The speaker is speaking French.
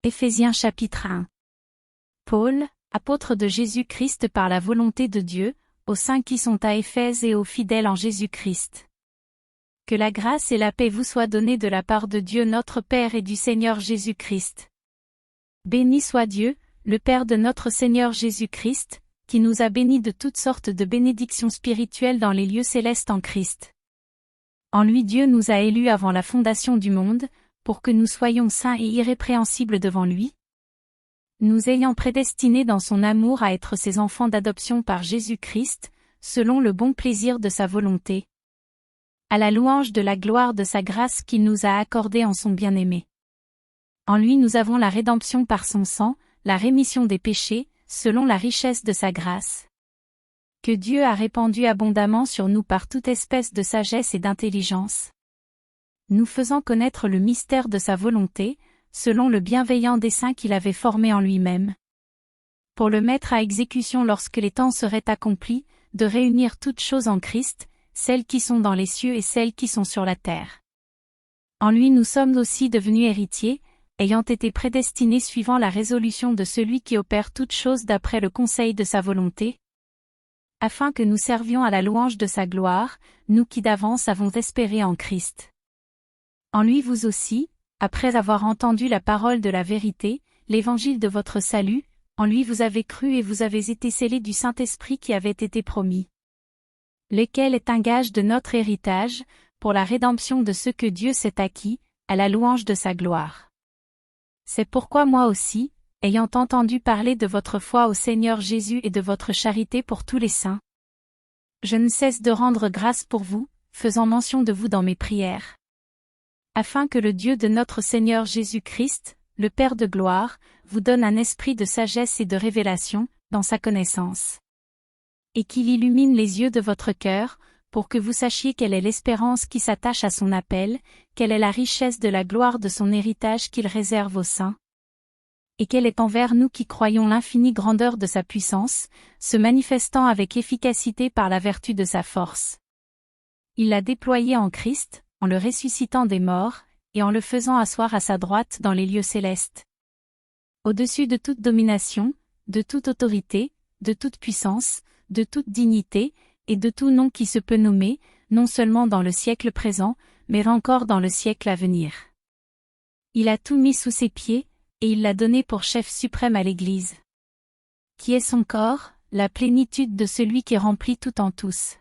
Éphésiens chapitre 1. Paul, apôtre de Jésus-Christ par la volonté de Dieu, aux saints qui sont à Éphèse et aux fidèles en Jésus-Christ. Que la grâce et la paix vous soient données de la part de Dieu notre Père et du Seigneur Jésus-Christ. Béni soit Dieu, le Père de notre Seigneur Jésus-Christ, qui nous a bénis de toutes sortes de bénédictions spirituelles dans les lieux célestes en Christ. En lui Dieu nous a élus avant la fondation du monde, pour que nous soyons saints et irrépréhensibles devant lui, nous ayant prédestinés dans son amour à être ses enfants d'adoption par Jésus-Christ, selon le bon plaisir de sa volonté, à la louange de la gloire de sa grâce qu'il nous a accordée en son bien-aimé. En lui nous avons la rédemption par son sang, la rémission des péchés, selon la richesse de sa grâce, que Dieu a répandue abondamment sur nous par toute espèce de sagesse et d'intelligence, nous faisant connaître le mystère de sa volonté, selon le bienveillant dessein qu'il avait formé en lui-même, pour le mettre à exécution lorsque les temps seraient accomplis, de réunir toutes choses en Christ, celles qui sont dans les cieux et celles qui sont sur la terre. En lui nous sommes aussi devenus héritiers, ayant été prédestinés suivant la résolution de celui qui opère toutes choses d'après le conseil de sa volonté, afin que nous servions à la louange de sa gloire, nous qui d'avance avons espéré en Christ. En lui vous aussi, après avoir entendu la parole de la vérité, l'évangile de votre salut, en lui vous avez cru et vous avez été scellés du Saint-Esprit qui avait été promis, lequel est un gage de notre héritage, pour la rédemption de ceux que Dieu s'est acquis, à la louange de sa gloire. C'est pourquoi moi aussi, ayant entendu parler de votre foi au Seigneur Jésus et de votre charité pour tous les saints, je ne cesse de rendre grâce pour vous, faisant mention de vous dans mes prières, afin que le Dieu de notre Seigneur Jésus-Christ, le Père de gloire, vous donne un esprit de sagesse et de révélation, dans sa connaissance, et qu'il illumine les yeux de votre cœur, pour que vous sachiez quelle est l'espérance qui s'attache à son appel, quelle est la richesse de la gloire de son héritage qu'il réserve aux saints, et quelle est envers nous qui croyons l'infinie grandeur de sa puissance, se manifestant avec efficacité par la vertu de sa force. Il l'a déployé en Christ, en le ressuscitant des morts, et en le faisant asseoir à sa droite dans les lieux célestes, au-dessus de toute domination, de toute autorité, de toute puissance, de toute dignité, et de tout nom qui se peut nommer, non seulement dans le siècle présent, mais encore dans le siècle à venir. Il a tout mis sous ses pieds, et il l'a donné pour chef suprême à l'Église, qui est son corps, la plénitude de celui qui remplit tout en tous.